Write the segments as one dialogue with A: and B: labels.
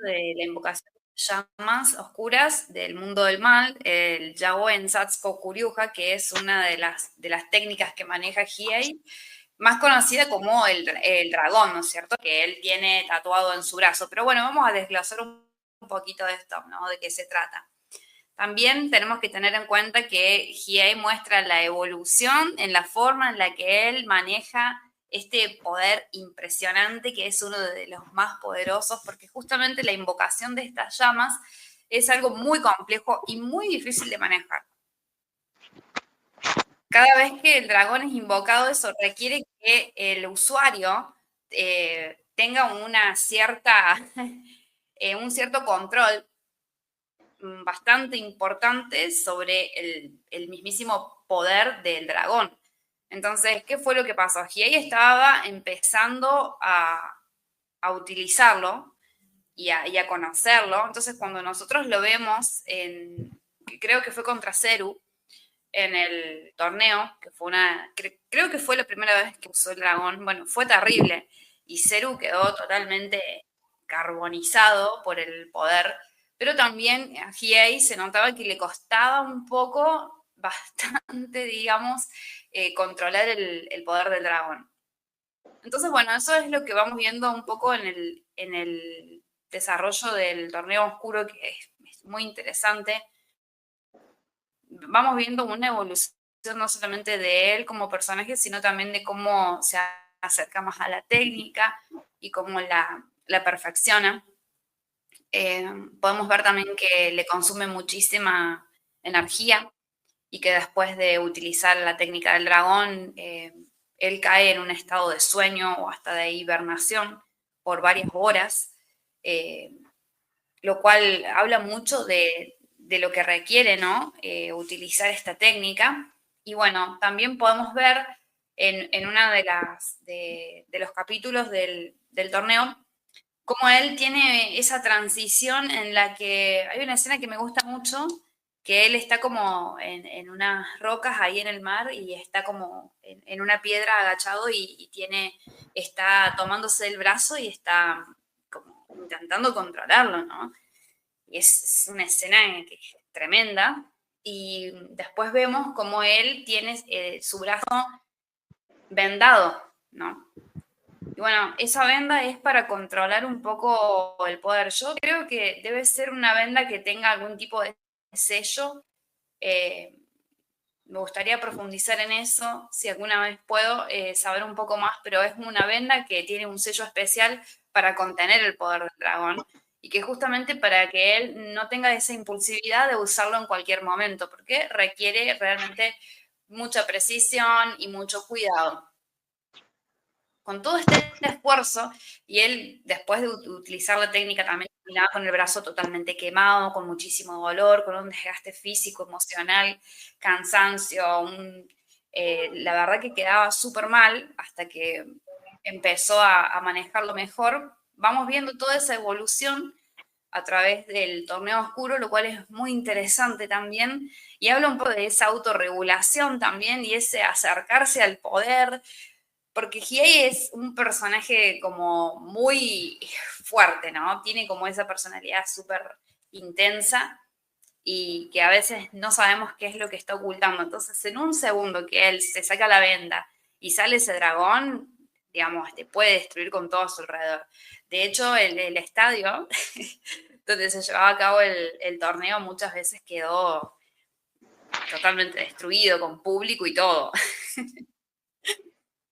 A: de la invocación de llamas oscuras del mundo del mal, el Yaoen Satsuko Kuryuha, que es una de las técnicas que maneja Hiei, más conocida como el dragón, ¿no es cierto? Que él tiene tatuado en su brazo. Pero bueno, vamos a desglosar un poquito de esto, ¿no? De qué se trata. También tenemos que tener en cuenta que Hiei muestra la evolución en la forma en la que él maneja este poder impresionante, que es uno de los más poderosos, porque justamente la invocación de estas llamas es algo muy complejo y muy difícil de manejar. Cada vez que el dragón es invocado, eso requiere que el usuario tenga una cierta, un cierto control bastante importante sobre el mismísimo poder del dragón. Entonces, ¿qué fue lo que pasó? Hiei estaba empezando a utilizarlo y a conocerlo. Entonces, cuando nosotros lo vemos, creo que fue contra Zeru, en el torneo, que fue creo que fue la primera vez que usó el dragón, bueno, fue terrible. Y Zeru quedó totalmente carbonizado por el poder, pero también a Hiei se notaba que le costaba un poco, bastante, digamos, controlar el poder del dragón. Entonces, bueno, eso es lo que vamos viendo un poco en el desarrollo del torneo oscuro, que es muy interesante. Vamos viendo una evolución no solamente de él como personaje, sino también de cómo se acerca más a la técnica y cómo la perfecciona. Podemos ver también que le consume muchísima energía y que después de utilizar la técnica del dragón, él cae en un estado de sueño o hasta de hibernación por varias horas, eh, lo cual habla mucho de lo que requiere, ¿no? Utilizar esta técnica. Y bueno, también podemos ver en una de los capítulos del torneo cómo él tiene esa transición en la que hay una escena que me gusta mucho, que él está como en unas rocas ahí en el mar y está como en una piedra agachado y está tomándose el brazo y está como intentando controlarlo, ¿no? Y es una escena que es tremenda. Y después vemos cómo él tiene su brazo vendado, ¿no? Y bueno, esa venda es para controlar un poco el poder. Yo creo que debe ser una venda que tenga algún tipo de sello. Eh, Me gustaría profundizar en eso, si alguna vez puedo saber un poco más, pero es una venda que tiene un sello especial para contener el poder del dragón y que justamente para que él no tenga esa impulsividad de usarlo en cualquier momento, porque requiere realmente mucha precisión y mucho cuidado. Con todo este esfuerzo, y él después de utilizar la técnica también terminaba con el brazo totalmente quemado, con muchísimo dolor, con un desgaste físico, emocional, cansancio, la verdad que quedaba súper mal hasta que empezó a manejarlo mejor. Vamos viendo toda esa evolución a través del torneo oscuro, lo cual es muy interesante también, y habla un poco de esa autorregulación también y ese acercarse al poder, porque Hiei es un personaje como muy fuerte, ¿no? Tiene como esa personalidad súper intensa y que a veces no sabemos qué es lo que está ocultando. Entonces, en un segundo que él se saca la venda y sale ese dragón, digamos, te puede destruir con todo a su alrededor. De hecho, el estadio donde se llevaba a cabo el torneo muchas veces quedó totalmente destruido, con público y todo.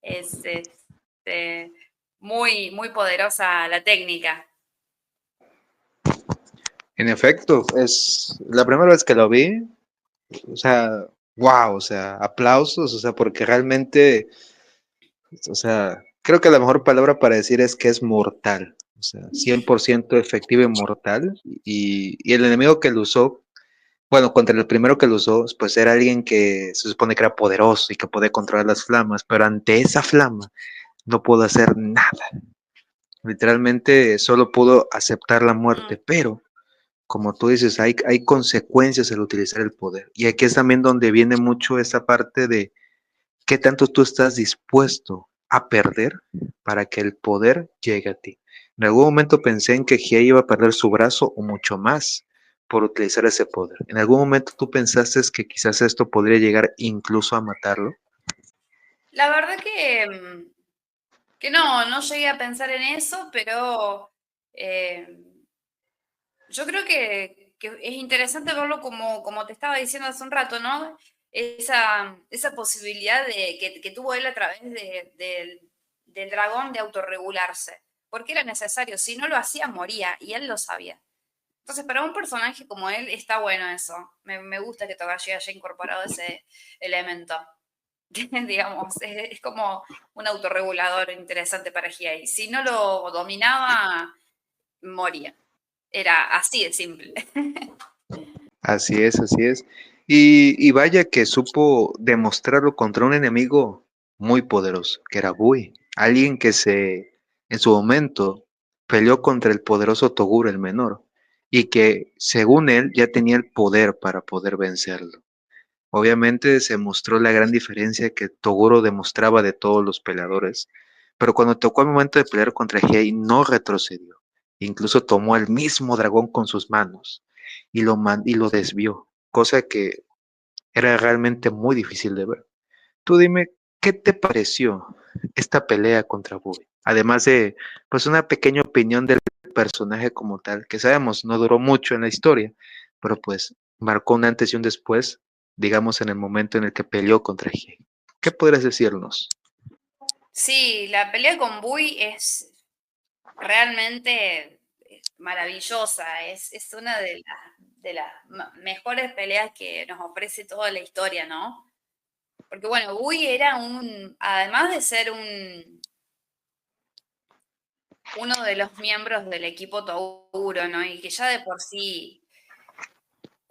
A: Es muy, muy poderosa la técnica.
B: En efecto, es la primera vez que lo vi, o sea, wow, o sea, aplausos, o sea, porque realmente, o sea, creo que la mejor palabra para decir es que es mortal, o sea, 100% efectivo y mortal, y el enemigo que lo usó, bueno, contra el primero que lo usó, pues era alguien que se supone que era poderoso y que podía controlar las flamas, pero ante esa flama no pudo hacer nada, literalmente solo pudo aceptar la muerte,
A: Mm,
B: pero como tú dices, hay consecuencias al utilizar el poder. Y aquí es también donde viene mucho esa parte de qué tanto tú estás dispuesto a perder para que el poder llegue a ti. En algún momento pensé en que Hiei iba a perder su brazo o mucho más por utilizar ese poder. ¿En algún momento tú pensaste que quizás esto podría llegar incluso a matarlo?
A: La verdad que no llegué a pensar en eso, pero eh, yo creo que es interesante verlo como te estaba diciendo hace un rato, ¿no? Esa posibilidad que tuvo él a través del dragón de autorregularse, porque era necesario, si no lo hacía moría y él lo sabía. Entonces, para un personaje como él está bueno eso. Me gusta que Togashi haya incorporado ese elemento. Digamos, es como un autorregulador interesante para Hiei. Si no lo dominaba, moría. Era así de simple.
B: Así es, así es. Y vaya que supo demostrarlo contra un enemigo muy poderoso, que era Bui, alguien que en su momento, peleó contra el poderoso Toguro el menor, y que, según él, ya tenía el poder para poder vencerlo. Obviamente se mostró la gran diferencia que Toguro demostraba de todos los peleadores, pero cuando tocó el momento de pelear contra Hei no retrocedió. Incluso tomó el mismo dragón con sus manos y lo desvió, cosa que era realmente muy difícil de ver. Tú dime, ¿qué te pareció esta pelea contra Bobby? Además de, pues, una pequeña opinión del personaje como tal, que sabemos no duró mucho en la historia, pero pues marcó un antes y un después, digamos, en el momento en el que peleó contra Hei. ¿Qué podrías decirnos?
A: Sí, la pelea con Bui es realmente maravillosa. Es una de las mejores peleas que nos ofrece toda la historia, ¿no? Porque bueno, Bui era además de ser uno de los miembros del equipo Toguro, ¿no? Y que ya de por sí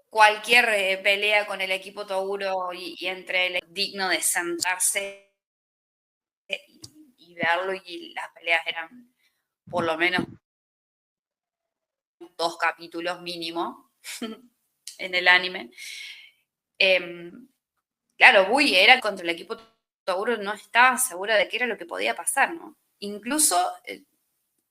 A: cualquier pelea con el equipo Toguro y entre él es digno de sentarse y verlo, y las peleas eran por lo menos 2 capítulos mínimo en el anime. Eh, claro, Bui era contra el equipo Toguro, no estaba segura de qué era lo que podía pasar, ¿no? Incluso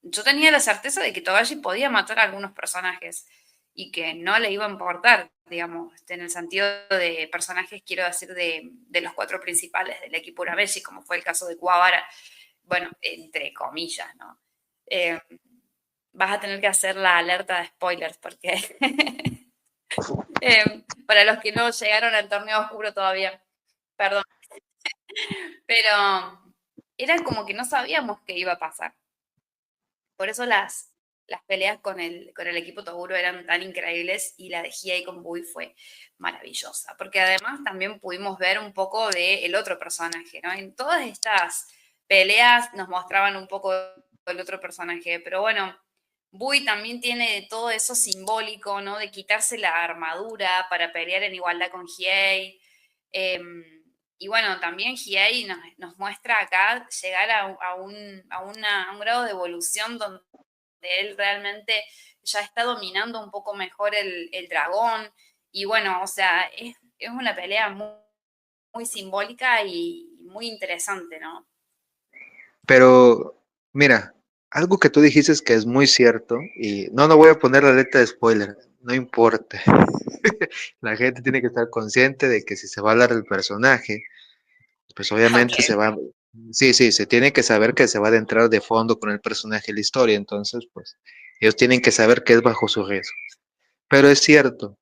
A: yo tenía la certeza de que Togashi podía matar a algunos personajes y que no le iba a importar, digamos, en el sentido de personajes, quiero decir, de los 4 principales del equipo Urameshi, como fue el caso de Kuwabara, bueno, entre comillas, ¿no? Eh, vas a tener que hacer la alerta de spoilers porque para los que no llegaron al torneo oscuro todavía, perdón, pero era como que no sabíamos qué iba a pasar. Por eso las peleas con el equipo Toguro eran tan increíbles, y la de Hiei con Bui fue maravillosa, porque además también pudimos ver un poco del otro personaje, ¿no? En todas estas peleas nos mostraban un poco del otro personaje, pero bueno, Bui también tiene todo eso simbólico, ¿no? De quitarse la armadura para pelear en igualdad con Hiei. Y bueno, también Hiei nos muestra acá llegar a un grado de evolución donde él realmente ya está dominando un poco mejor el dragón. Y bueno, o sea, es una pelea muy simbólica y muy interesante, ¿no?
B: Pero, mira, algo que tú dijiste es que es muy cierto, y no voy a poner la letra de spoiler, no importa. La gente tiene que estar consciente de que si se va a hablar del personaje, pues
A: Ok.
B: obviamente sí, sí, se tiene que saber que se va a adentrar de fondo con el personaje y la historia, entonces, pues, ellos tienen que saber que es bajo su riesgo. Pero es cierto,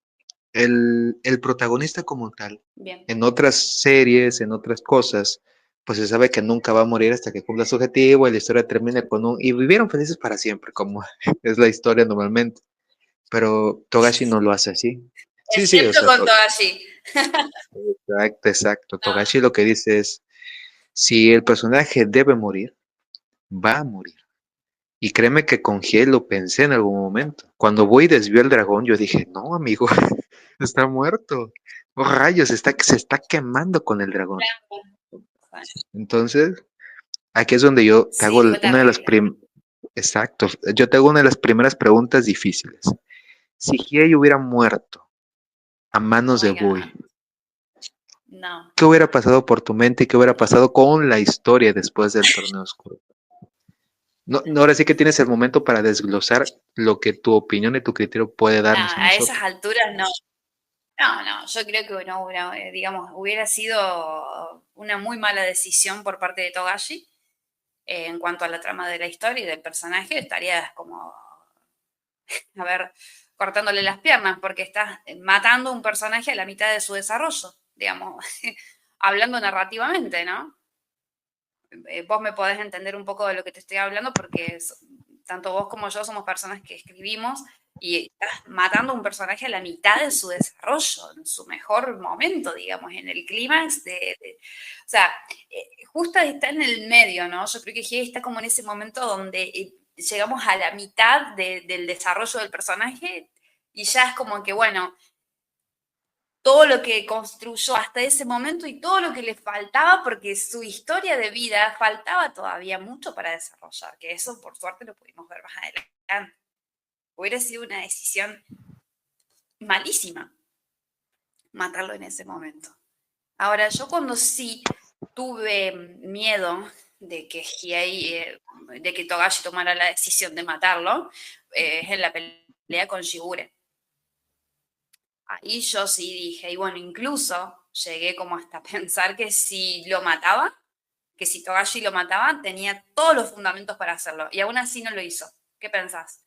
B: el protagonista como tal,
A: Bien.
B: en otras series, en otras cosas, pues se sabe que nunca va a morir hasta que cumpla su objetivo y la historia termina con y vivieron felices para siempre, como es la historia normalmente. Pero Togashi no lo hace así. Sí, sí, o
A: Excepto
B: sea,
A: con Togashi.
B: exacto, exacto.
A: No,
B: Togashi lo que dice es, si el personaje debe morir, va a morir. Y créeme que con G lo pensé en algún momento. Cuando voy y desvió el dragón, yo dije, no, amigo, está muerto. Oh, rayos, se está quemando con el dragón. Entonces, aquí es donde yo te hago
A: sí, fue
B: una de las
A: terrible.
B: exacto, yo te hago una de las primeras preguntas difíciles. Si Hiei hubiera muerto a
A: Oh
B: manos de
A: my
B: Bui,
A: God. No.
B: ¿qué hubiera pasado por tu mente y qué hubiera pasado con la historia después del torneo oscuro? No, no, ahora sí que tienes el momento para desglosar lo que tu opinión y tu criterio puede darnos a
A: A esas
B: nosotros.
A: alturas no. No, no, yo creo que no, digamos, hubiera sido una muy mala decisión por parte de Togashi en cuanto a la trama de la historia y del personaje. Estarías como, a ver, cortándole las piernas porque estás matando a un personaje a la mitad de su desarrollo, digamos, hablando narrativamente, ¿no? Vos me podés entender un poco de lo que te estoy hablando porque tanto vos como yo somos personas que escribimos y estás matando a un personaje a la mitad de su desarrollo, en su mejor momento, digamos, en el clímax o sea, justo está en el medio, ¿no? Yo creo que Hei está como en ese momento donde llegamos a la mitad del desarrollo del personaje y ya es como que, bueno, todo lo que construyó hasta ese momento y todo lo que le faltaba, porque su historia de vida faltaba todavía mucho para desarrollar, que eso por suerte lo pudimos ver más adelante. Hubiera sido una decisión malísima matarlo en ese momento. Ahora, yo cuando sí tuve miedo de que de que Togashi tomara la decisión de matarlo, es en la pelea con Shigure. Ahí yo sí dije, y bueno, incluso llegué como hasta pensar que si lo mataba, que si Togashi lo mataba, tenía todos los fundamentos para hacerlo. Y aún así no lo hizo. ¿Qué pensás?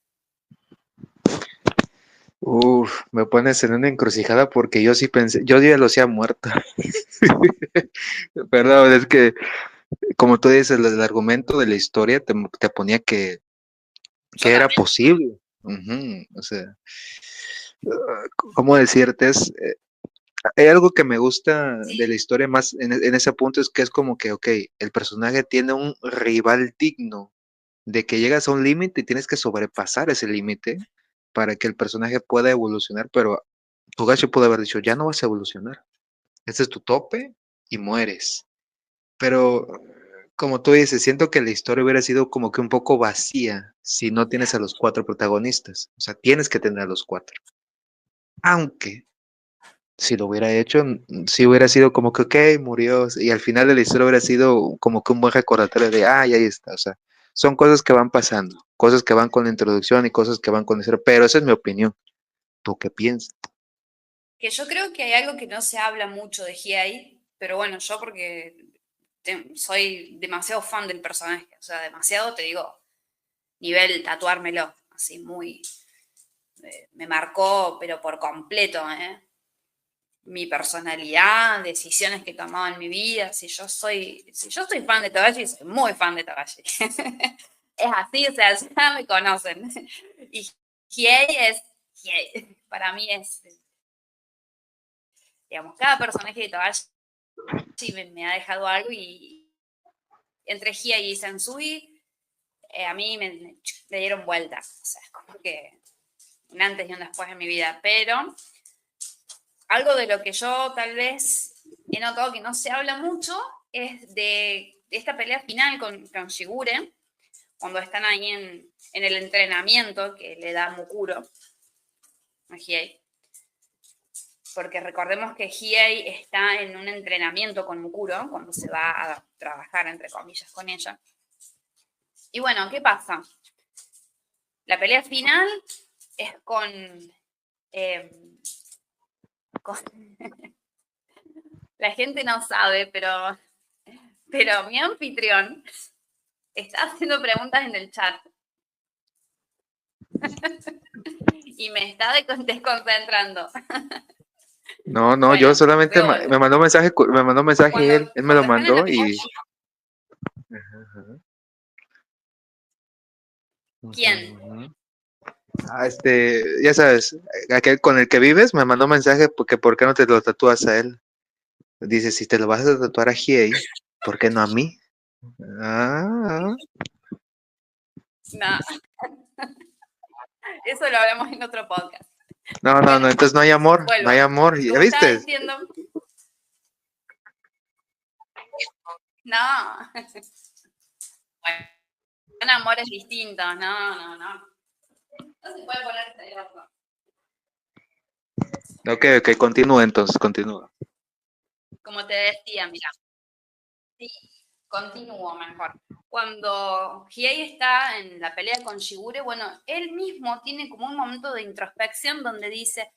B: Uf, me pones en una encrucijada porque yo sí pensé, yo ya lo hacía muerto. Perdón, es que, como tú dices, el argumento de la historia te ponía
A: Yo
B: que era
A: también.
B: posible. Ujú, o sea, ¿cómo decirte? Hay algo que me gusta de la
A: Sí,
B: historia más en ese punto es que es como que, ok, el personaje tiene un rival digno de que llegas a un límite y tienes que sobrepasar ese límite para que el personaje pueda evolucionar, pero Togashi pudo haber dicho, ya no vas a evolucionar, este es tu tope y mueres. Pero, como tú dices, siento que la historia hubiera sido como que un poco vacía si no tienes a los cuatro protagonistas. O sea, tienes que tener a los cuatro. Aunque, si lo hubiera hecho, si hubiera sido como que, ok, murió. Y al final de la historia hubiera sido como que un buen recordatorio de, ay, ahí está. O sea, son cosas que van pasando, cosas que van con la introducción y cosas que van con el cero. Pero esa es mi opinión. ¿Tú qué piensas?
A: que yo creo que hay algo que no se habla mucho de Hiei, pero bueno, yo porque soy demasiado fan del personaje, o sea, demasiado, te digo, nivel tatuármelo, así muy, me marcó, pero por completo, ¿eh? Mi personalidad, decisiones que he tomado en mi vida. Si yo soy fan de Togashi, soy muy fan de Togashi. Es así, o sea, ya me conocen. Y Hiei es Hiei. Para mí es, digamos, cada personaje de Togashi me ha dejado algo y entre Hiei y Sensui, a mí me dieron vueltas. O sea, es como que un antes y un después en mi vida. Pero algo de lo que yo tal vez he notado que no se habla mucho es de esta pelea final con Shigure, cuando están ahí en el entrenamiento que le da Mukuro a Hiei. Porque recordemos que Hiei está en un entrenamiento con Mukuro cuando se va a trabajar, entre comillas, con ella. Y bueno, ¿qué pasa? La pelea final es eh, con la gente no sabe, pero mi anfitrión está haciendo preguntas en el chat y me está desconcentrando.
B: No, no, yo
A: Bueno,
B: solamente
A: veo,
B: me mandó un mensaje, me mandó un mensaje él me lo
A: cuando están en la
B: mandó
A: pelea,
B: y... Ajá, ujú,
A: ¿quién?
B: ujú. Ah, ya sabes, aquel con el que vives me mandó un mensaje porque ¿por qué no te lo tatúas a él? Dice, si te lo vas a tatuar a Hiei, ¿por qué no a mí? Ah,
A: No, eso lo hablamos en otro podcast.
B: no, no, no,
A: Bueno,
B: entonces no hay amor, no hay
A: vuelvo.
B: amor, ¿ya
A: Como estaba
B: viste?
A: diciendo, no, son amores distintos, no, no, no. No se puede poner celoso.
B: Ok, ok, continúa entonces, continúa.
A: Como te decía, mira, sí, Continúo mejor. Cuando Hiei está en la pelea con Shigure, bueno, él mismo tiene como un momento de introspección donde dice,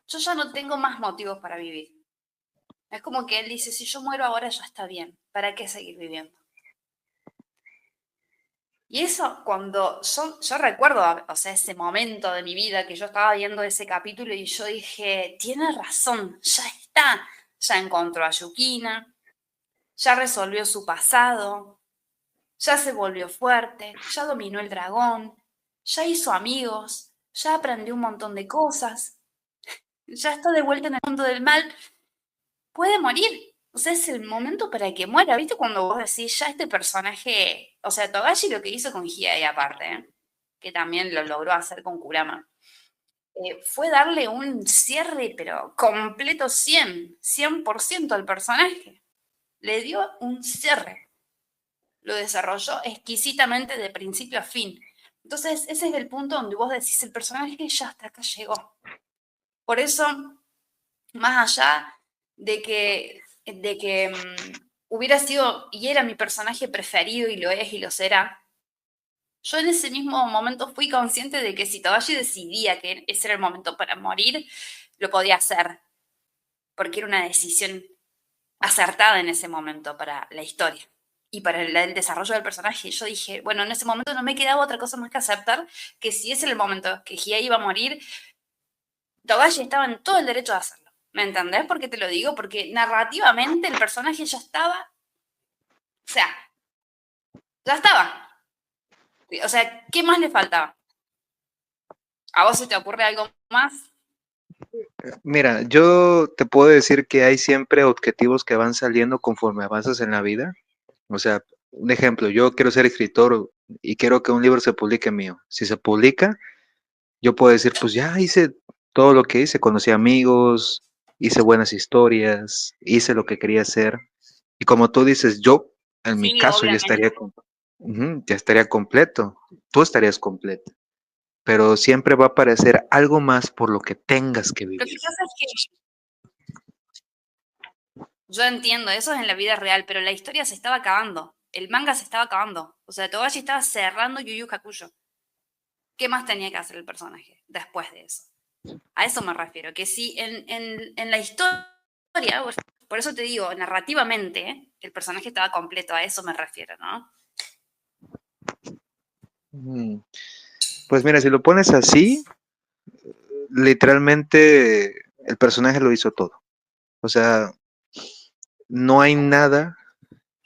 A: yo ya no tengo más motivos para vivir. Es como que él dice, si yo muero ahora ya está bien, ¿para qué seguir viviendo? Y eso cuando yo recuerdo, o sea, ese momento de mi vida que yo estaba viendo ese capítulo y yo dije, tiene razón, ya está, ya encontró a Yukina, ya resolvió su pasado, ya se volvió fuerte, ya dominó el dragón, ya hizo amigos, ya aprendió un montón de cosas, ya está de vuelta en el mundo del mal, puede morir. O sea, es el momento para que muera. ¿Viste cuando vos decís, ya este personaje, o sea, Togashi lo que hizo con Hiei aparte, que también lo logró hacer con Kurama, fue darle un cierre, pero completo 100% al personaje. Le dio un cierre. Lo desarrolló exquisitamente de principio a fin. Entonces, ese es el punto donde vos decís, el personaje ya hasta acá llegó. Por eso, más allá de que hubiera sido y era mi personaje preferido y lo es y lo será, yo en ese mismo momento fui consciente de que si Togashi decidía que ese era el momento para morir, lo podía hacer, porque era una decisión acertada en ese momento para la historia y para el desarrollo del personaje. Yo dije, bueno, en ese momento no me quedaba otra cosa más que aceptar que si ese era el momento que Hiei iba a morir, Togashi estaba en todo el derecho de hacerlo. ¿Me entendés por qué te lo digo? Porque narrativamente el personaje ya estaba, o sea, ya estaba. O sea, ¿qué más le faltaba? ¿A vos se te ocurre algo más?
B: Mira, yo te puedo decir que hay siempre objetivos que van saliendo conforme avanzas en la vida. O sea, un ejemplo, yo quiero ser escritor y quiero que un libro se publique mío. Si se publica, yo puedo decir, pues ya hice todo lo que hice, conocí amigos, hice buenas historias, hice lo que quería hacer. Y como tú dices, yo, en mi
A: Sí,
B: caso,
A: obviamente.
B: ya estaría completo. Tú estarías completo. Pero siempre va a aparecer algo más por lo que tengas que
A: Lo que
B: vivir.
A: pasa es que yo entiendo, eso es en la vida real, pero la historia se estaba acabando. El manga se estaba acabando. O sea, Togashi estaba cerrando Yu Yu Hakusho. ¿Qué más tenía que hacer el personaje después de eso? A eso me refiero, que si en la historia, por eso te digo, narrativamente, el personaje estaba completo, a eso me refiero, ¿no?
B: Mm, Pues mira, si lo pones así, literalmente el personaje lo hizo todo. O sea, no hay nada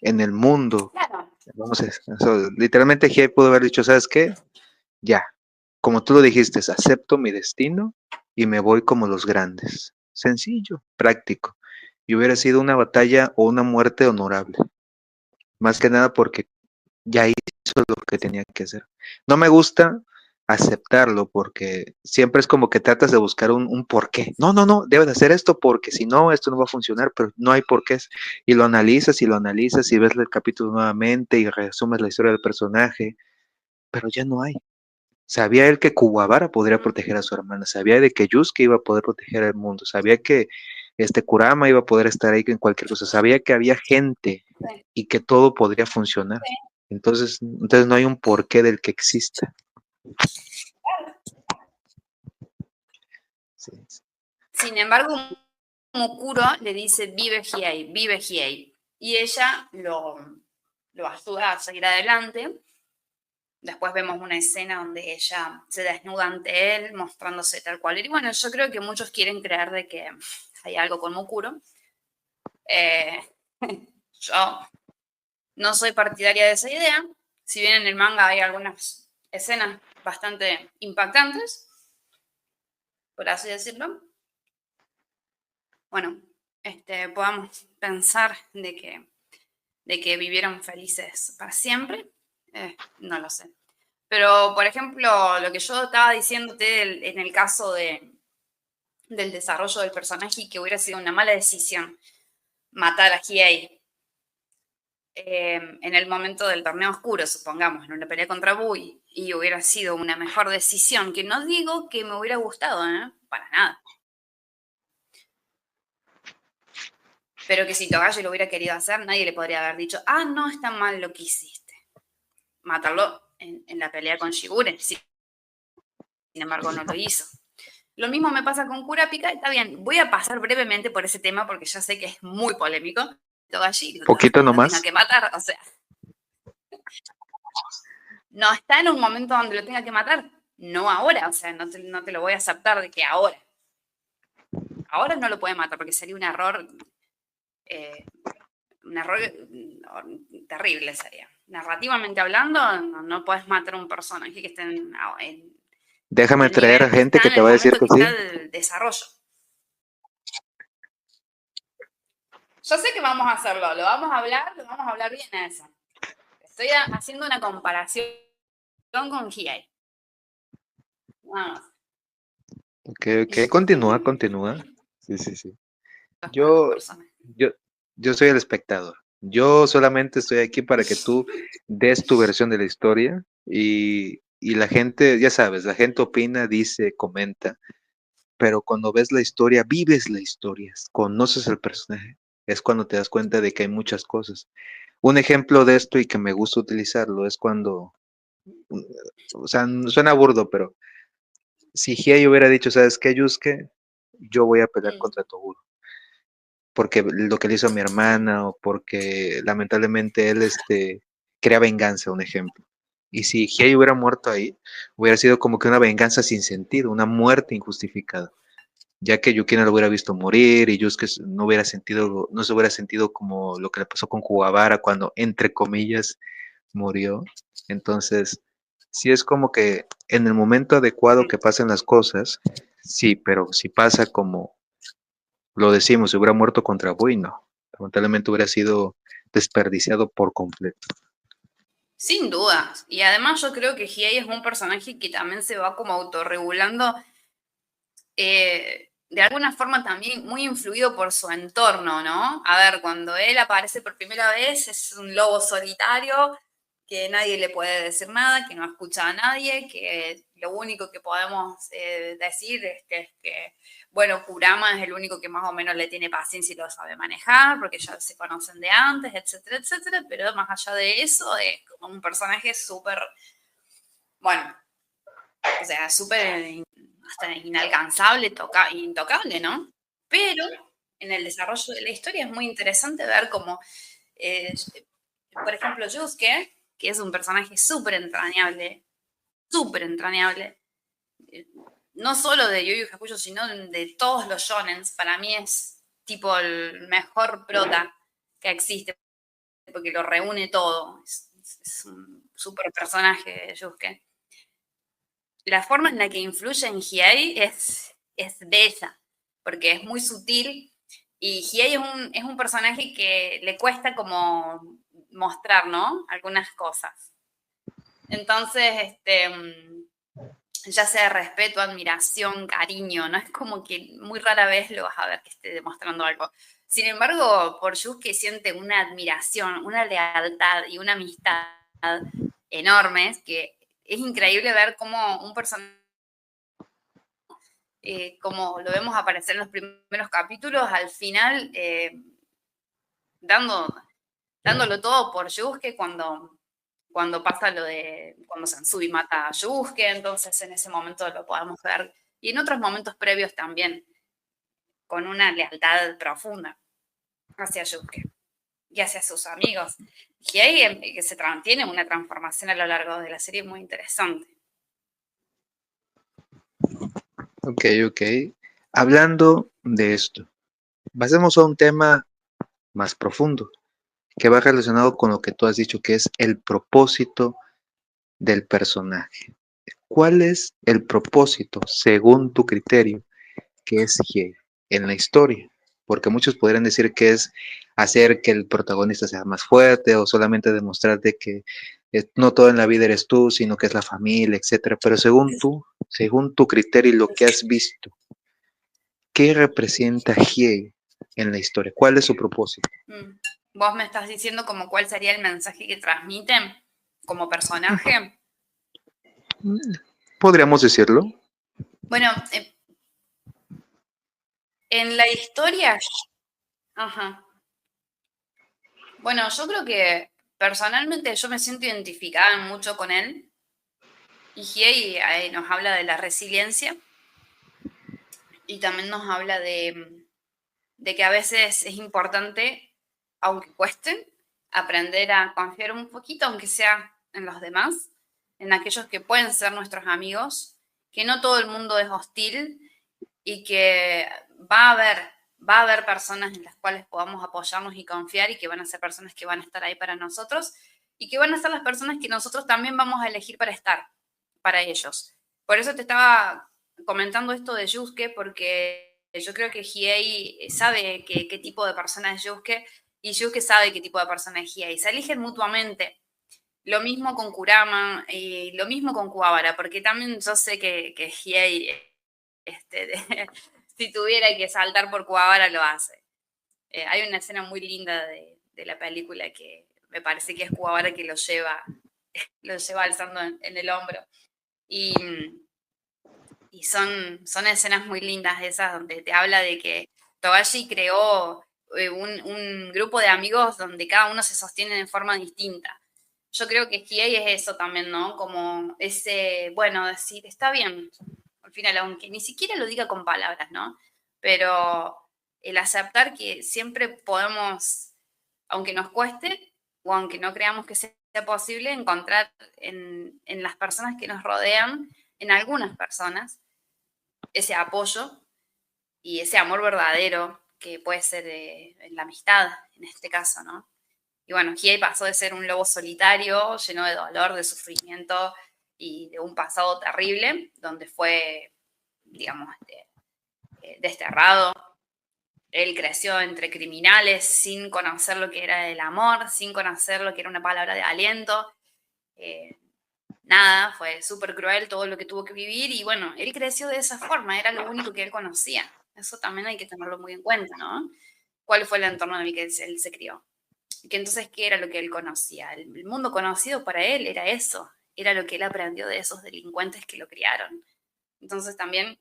B: en el mundo.
A: Claro.
B: Vamos a eso, literalmente G pudo haber dicho, ¿sabes qué? Ya, como tú lo dijiste, acepto mi destino y me voy como los grandes. Sencillo, práctico. Y hubiera sido una batalla o una muerte honorable. Más que nada porque ya hizo lo que tenía que hacer. No me gusta aceptarlo porque siempre es como que tratas de buscar un porqué. No, no, no, debes de hacer esto porque si no, esto no va a funcionar, pero no hay porqués. Y lo analizas y ves el capítulo nuevamente y resumes la historia del personaje, pero ya no hay. Sabía él que Kuwabara podría proteger a su hermana, sabía de que Yusuke iba a poder proteger al mundo, sabía que Kurama iba a poder estar ahí en cualquier cosa, sabía que había gente
A: Sí,
B: y que todo podría funcionar.
A: sí.
B: Entonces no hay un porqué del que exista. Sí, sí.
A: Sin embargo, Mukuro le dice, vive Hiei. Y ella lo ayuda a seguir adelante. Después vemos una escena donde ella se desnuda ante él, mostrándose tal cual. Y bueno, yo creo que muchos quieren creer de que hay algo con Mukuro. Eh, yo no soy partidaria de esa idea. Si bien en el manga hay algunas escenas bastante impactantes, por así decirlo, bueno, podamos pensar de que vivieron felices para siempre, no lo sé. Pero, por ejemplo, lo que yo estaba diciéndote en el caso del desarrollo del personaje y que hubiera sido una mala decisión matar a Hiei en el momento del torneo oscuro, supongamos, en una pelea contra Bui, y hubiera sido una mejor decisión, que no digo que me hubiera gustado, para nada. pero que si Togashi lo hubiera querido hacer, nadie le podría haber dicho, no, está mal lo que hiciste. Matarlo en la pelea con Shigure, sin embargo no lo hizo. Lo mismo me pasa con Kurapika, está bien, voy a pasar brevemente por ese tema porque ya sé que es muy polémico. Togashi
B: Poquito
A: lo tenga
B: nomás.
A: que matar, o sea, no está en un momento donde lo tenga que matar, no ahora, o sea, no te lo voy a aceptar de que ahora no lo puede matar porque sería un error terrible sería. Narrativamente hablando, no puedes matar a un personaje que esté en
B: Déjame
A: el
B: traer a
A: nivel que
B: gente
A: está,
B: que
A: en
B: te
A: el
B: va a decir
A: momento
B: que
A: que está
B: sí.
A: el desarrollo. Yo sé que vamos a hacerlo, lo vamos a hablar bien a eso. Estoy haciendo una comparación con Hiei. Vamos.
B: Ok, ok. Continúa, continúa. Sí, sí, sí.
A: Para los
B: Yo,
A: personajes.
B: yo, yo soy el espectador. Yo solamente estoy aquí para que tú des tu versión de la historia y la gente, ya sabes, la gente opina, dice, comenta, pero cuando ves la historia, vives la historia, conoces al personaje, es cuando te das cuenta de que hay muchas cosas. Un ejemplo de esto y que me gusta utilizarlo es cuando, o sea, suena burdo, pero si Hiei hubiera dicho, ¿sabes qué, Yusuke? Yo voy a pelear contra Toguro porque lo que le hizo a mi hermana o porque lamentablemente él crea venganza, un ejemplo. Y si Hiei hubiera muerto ahí, hubiera sido como que una venganza sin sentido, una muerte injustificada, ya que Yukina lo hubiera visto morir y Yusuke no se hubiera sentido como lo que le pasó con Kuwabara cuando, entre comillas, murió. Entonces, sí es como que en el momento adecuado que pasen las cosas, sí, pero si pasa como lo decimos, si hubiera muerto contra Bui, no. Lamentablemente hubiera sido desperdiciado por completo.
A: Sin dudas. Y además yo creo que Hiei es un personaje que también se va como autorregulando de alguna forma también muy influido por su entorno, ¿no? A ver, cuando él aparece por primera vez es un lobo solitario, que nadie le puede decir nada, que no escucha a nadie, que lo único que podemos decir es que, bueno, Kurama es el único que más o menos le tiene paciencia y lo sabe manejar, porque ya se conocen de antes, etcétera, etcétera, pero más allá de eso es como un personaje súper, bueno, o sea, súper hasta inalcanzable, intocable, ¿no? Pero en el desarrollo de la historia es muy interesante ver cómo, eh, por ejemplo, Yusuke, que es un personaje súper entrañable, eh, no solo de Yu Yu Hakusho, sino de todos los shonens, para mí es tipo el mejor prota que existe, porque lo reúne todo. Es un súper personaje, Yusuke. La forma en la que influye en Hiei es bella, porque es muy sutil y Hiei es un personaje que le cuesta como mostrar, ¿no? Algunas cosas. Entonces, ya sea respeto, admiración, cariño, ¿no? Es como que muy rara vez lo vas a ver que esté demostrando algo. Sin embargo, por Yusuke siente una admiración, una lealtad y una amistad enormes que es increíble ver cómo un personaje como lo vemos aparecer en los primeros capítulos, al final dando, dándolo todo por Yusuke cuando pasa lo de cuando Sansui mata a Yusuke, entonces en ese momento lo podemos ver, y en otros momentos previos también, con una lealtad profunda hacia Yusuke y hacia sus amigos. Y ahí que tiene una transformación a lo largo de la serie muy interesante.
B: Ok, ok. Hablando de esto, pasemos a un tema más profundo, que va relacionado con lo que tú has dicho, que es el propósito del personaje. ¿Cuál es el propósito, según tu criterio, que es Hiei en la historia? Porque muchos podrían decir que es hacer que el protagonista sea más fuerte o solamente demostrarte que no todo en la vida eres tú, sino que es la familia, etcétera. Pero según tu criterio y lo que has visto, ¿qué representa Hiei en la historia? ¿Cuál es su propósito?
A: Vos me estás diciendo como cuál sería el mensaje que transmiten como personaje.
B: Podríamos decirlo.
A: Bueno, en la historia, ajá. Bueno, yo creo que personalmente yo me siento identificada mucho con él. Y Hiei nos habla de la resiliencia y también nos habla de que a veces es importante, aunque cueste, aprender a confiar un poquito, aunque sea en los demás, en aquellos que pueden ser nuestros amigos, que no todo el mundo es hostil y que va a haber, va a haber personas en las cuales podamos apoyarnos y confiar y que van a ser personas que van a estar ahí para nosotros y que van a ser las personas que nosotros también vamos a elegir para estar para ellos. Por eso te estaba comentando esto de Yusuke, porque yo creo que Hiei sabe qué tipo de persona es Yusuke y Yusuke sabe qué tipo de persona es Hiei. Se eligen mutuamente. Lo mismo con Kurama y lo mismo con Kuwabara, porque también yo sé que Hiei, si tuviera que saltar por Kuwabara, lo hace. Hay una escena muy linda de la película que me parece que es Kuwabara que lo lleva alzando en el hombro. Y, y son escenas muy lindas esas donde te habla de que Togashi creó un grupo de amigos donde cada uno se sostiene de forma distinta. Yo creo que Hiei es eso también, ¿no? Como ese, bueno, decir, está bien, al final, aunque ni siquiera lo diga con palabras, ¿no? Pero el aceptar que siempre podemos, aunque nos cueste o aunque no creamos que sea posible, encontrar en las personas que nos rodean, en algunas personas, ese apoyo y ese amor verdadero que puede ser en la amistad, en este caso, ¿no? Y bueno, Hiei pasó de ser un lobo solitario, lleno de dolor, de sufrimiento y de un pasado terrible, donde fue, digamos, desterrado. Él creció entre criminales sin conocer lo que era el amor, sin conocer lo que era una palabra de aliento. Eh, Nada, fue súper cruel todo lo que tuvo que vivir y bueno, él creció de esa forma, era lo único que él conocía. Eso también hay que tenerlo muy en cuenta, ¿no? ¿Cuál fue el entorno en el que él se crió? Y que entonces, ¿qué era lo que él conocía? El mundo conocido para él era eso, era lo que él aprendió de esos delincuentes que lo criaron. Entonces también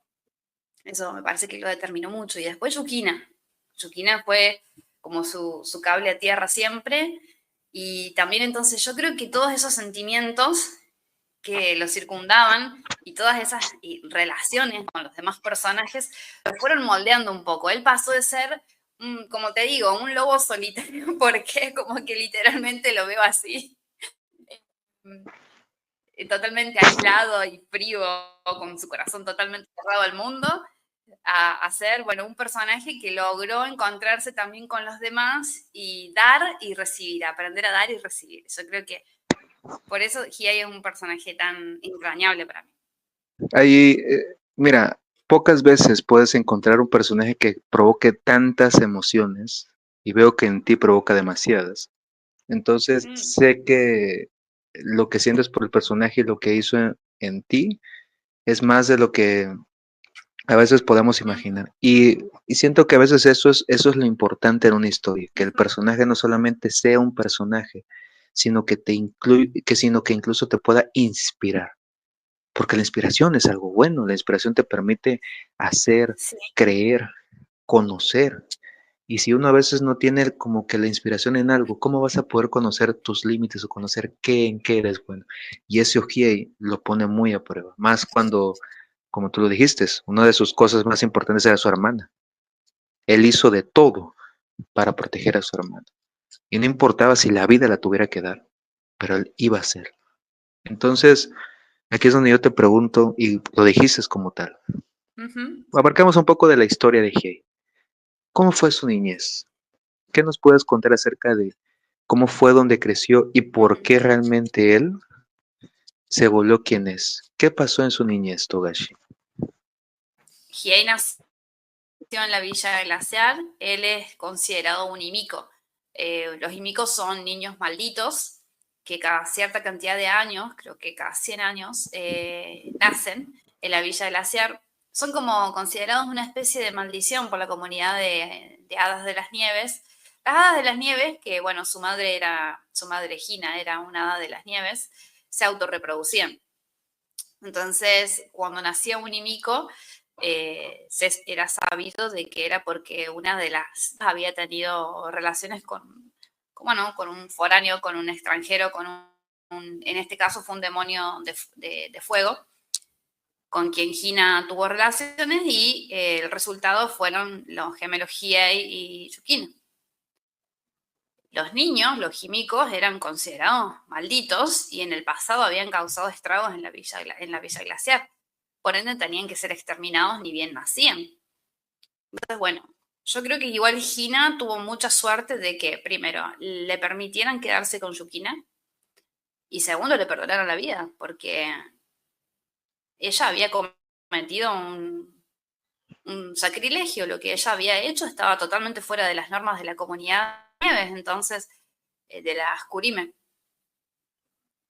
A: eso me parece que lo determinó mucho. Y después Yukina. Yukina fue como su cable a tierra siempre. Y también entonces yo creo que todos esos sentimientos que lo circundaban y todas esas relaciones con los demás personajes lo fueron moldeando un poco. Él pasó de ser, como te digo, un lobo solitario, porque como que literalmente lo veo así, totalmente aislado y frío, con su corazón totalmente cerrado al mundo, a ser, bueno, un personaje que logró encontrarse también con los demás y dar y recibir, aprender a dar y recibir. Yo creo que por eso Hiei es un personaje tan entrañable para mí.
B: Ahí, mira, pocas veces puedes encontrar un personaje que provoque tantas emociones y veo que en ti provoca demasiadas. Entonces,
A: Mm,
B: sé que lo que sientes por el personaje y lo que hizo en ti es más de lo que a veces podemos
A: ujú,
B: imaginar. Y siento que a veces eso es lo importante en una historia, que el
A: ujú.
B: personaje no solamente sea un personaje, sino que te sino que incluso te pueda inspirar. Porque la inspiración es algo bueno, la inspiración te permite hacer,
A: Sí,
B: creer, conocer. Y si uno a veces no tiene como que la inspiración en algo, ¿cómo vas a poder conocer tus límites o conocer en qué eres bueno? Y ese Ojiei lo pone muy a prueba, más cuando, como tú lo dijiste, una de sus cosas más importantes era su hermana. Él hizo de todo para proteger a su hermana. Y no importaba si la vida la tuviera que dar, pero él iba a hacerlo. Entonces, aquí es donde yo te pregunto, y lo dijiste como tal.
A: ujú.
B: Abarcamos un poco de la historia de Hiei. ¿Cómo fue su niñez? ¿Qué nos puedes contar acerca de cómo fue donde creció y por
A: Ujú.
B: qué realmente él se volvió quien es? ¿Qué pasó en su niñez, Togashi?
A: Hiei nació en la Villa Glaciar. Él es considerado un himiko. Los himikos son niños malditos que cada cierta cantidad de años, creo que cada 100 años, nacen en la Villa Glaciar. Son como considerados una especie de maldición por la comunidad de hadas de las nieves. Las hadas de las nieves, que bueno, su madre Gina era una hada de las nieves, se autorreproducían. Entonces, cuando nacía un himiko, era sabido de que era porque una de las había tenido relaciones bueno, con un foráneo, con un extranjero, en este caso fue un demonio de fuego, con quien Hina tuvo relaciones y el resultado fueron los gemelos Hiei y Yukina. Los niños, los Himikos, eran considerados malditos y en el pasado habían causado estragos en la villa glaciar. Por ende, tenían que ser exterminados ni bien nacían. Entonces, bueno, yo creo que igual Hina tuvo mucha suerte de que, primero, le permitieran quedarse con Yukina y segundo, le perdonaron la vida, porque ella había cometido un sacrilegio. Lo que ella había hecho estaba totalmente fuera de las normas de la comunidad Nieves, entonces, de las Kurime.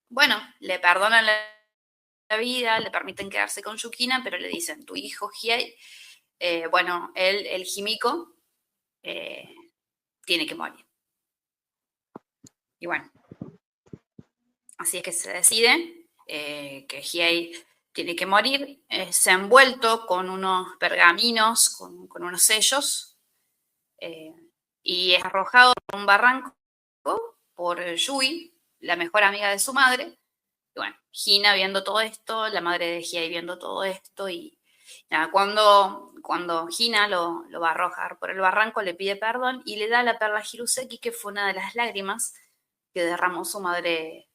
A: Bueno, le perdonan la vida, le permiten quedarse con Yukina, pero le dicen, tu hijo Hiei, bueno, él, el Himiko, tiene que morir. Y bueno, así es que se decide que Hiei tiene que morir. Se ha envuelto con unos pergaminos, con unos sellos, y es arrojado por un barranco por Yui, la mejor amiga de su madre. Y bueno, Hina viendo todo esto, la madre de Hiei viendo todo esto, y nada, cuando Hina lo va a arrojar por el barranco, le pide perdón y le da la perla Hiruseki, que fue una de las lágrimas que derramó su madre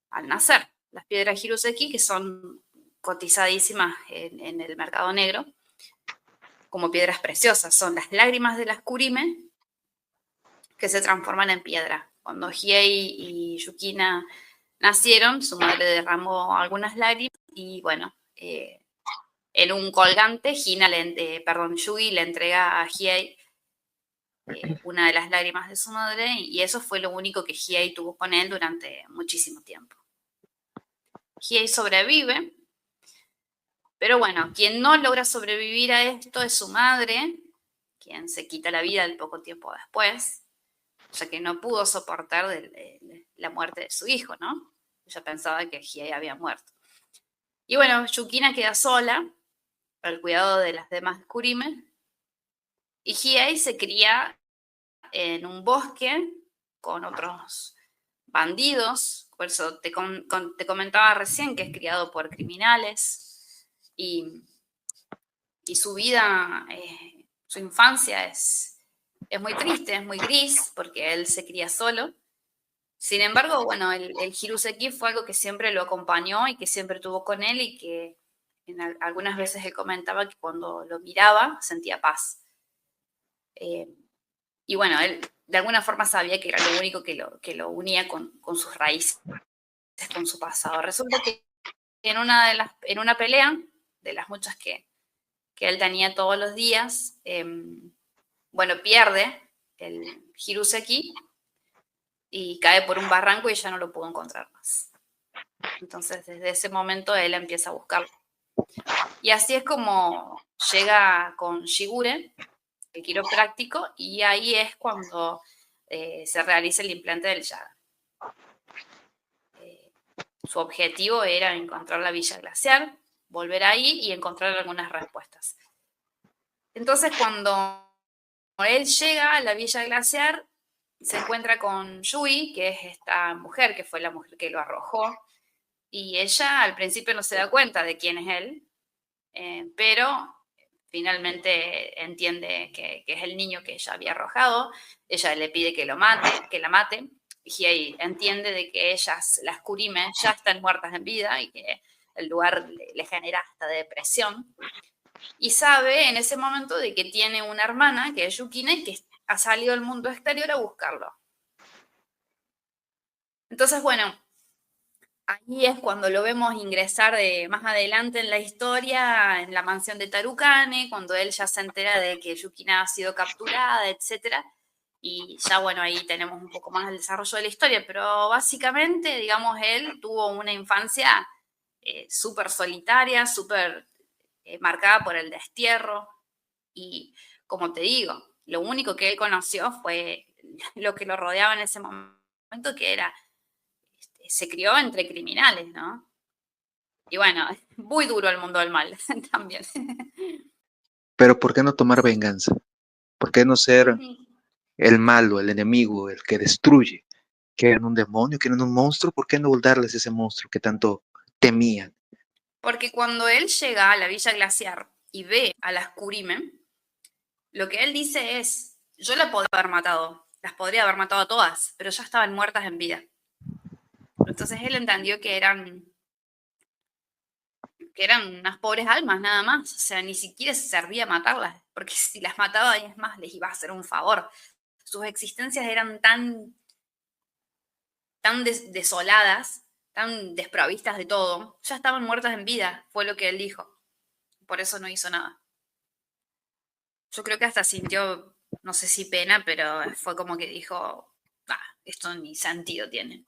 A: al nacer. Las piedras Hiruseki, que son cotizadísimas en el mercado negro, como piedras preciosas, son las lágrimas de las Kurime que se transforman en piedra. Cuando Hiei y Yukina nacieron, su madre derramó algunas lágrimas y bueno, en un colgante, Yui le entrega a Hiei una de las lágrimas de su madre y eso fue lo único que Hiei tuvo con él durante muchísimo tiempo. Hiei sobrevive, pero bueno, quien no logra sobrevivir a esto es su madre, quien se quita la vida al poco tiempo después, ya que no pudo soportar la muerte de su hijo, ¿no? Ella pensaba que Hiei había muerto. Y bueno, Yukina queda sola al cuidado de las demás Kurime y Hiei se cría en un bosque con otros bandidos. Por eso te comentaba recién que es criado por criminales y su vida, su infancia es muy triste, es muy gris, porque él se cría solo. Sin embargo, bueno, el Hiruseki fue algo que siempre lo acompañó y que siempre tuvo con él y que algunas veces él comentaba que cuando lo miraba sentía paz. Y bueno, él de alguna forma sabía que era lo único que lo unía con sus raíces, con su pasado. Resulta que en una pelea, de las muchas que él tenía todos los días, bueno, pierde el Hiruseki y cae por un barranco y ya no lo pudo encontrar más. Entonces, desde ese momento él empieza a buscarlo. Y así es como llega con Shigure, el quiropráctico, y ahí es cuando se realiza el implante del Shaga. Su objetivo era encontrar la villa glaciar, volver ahí y encontrar algunas respuestas. Entonces, cuando él llega a la villa glaciar, se encuentra con Yui, que es esta mujer, que fue la mujer que lo arrojó, y ella al principio no se da cuenta de quién es él, pero finalmente entiende que es el niño que ella había arrojado. Ella le pide que la mate, y ahí entiende de que ellas, las Kurime, ya están muertas en vida y que el lugar le genera hasta depresión. Y sabe en ese momento de que tiene una hermana, que es Yukine, que ha salido al mundo exterior a buscarlo. Entonces, bueno, ahí es cuando lo vemos ingresar más adelante en la historia, en la mansión de Tarukane, cuando él ya se entera de que Yukina ha sido capturada, etc. Y ya, bueno, ahí tenemos un poco más el desarrollo de la historia, pero básicamente, digamos, él tuvo una infancia súper solitaria, súper marcada por el destierro. Y como te digo, lo único que él conoció fue lo que lo rodeaba en ese momento, que era, se crió entre criminales, ¿no? Y bueno, muy duro el mundo del mal también.
B: Pero ¿por qué no tomar venganza? ¿Por qué no ser el malo, el enemigo, el que destruye. ¿Quieren un demonio? ¿Quieren un monstruo? ¿Por qué no darles ese monstruo que tanto temían?
A: Porque cuando él llega a la Villa Glaciar y ve a las Kurimen, lo que él dice es, yo la podría haber matado, las podría haber matado a todas, pero ya estaban muertas en vida. Entonces él entendió que eran unas pobres almas nada más, o sea, ni siquiera se servía matarlas, porque si las mataba, es más, les iba a hacer un favor. Sus existencias eran tan desoladas, tan desprovistas de todo, ya estaban muertas en vida, fue lo que él dijo. Por eso no hizo nada. Yo creo que hasta sintió, no sé si pena, pero fue como que dijo, ah, esto ni sentido tiene.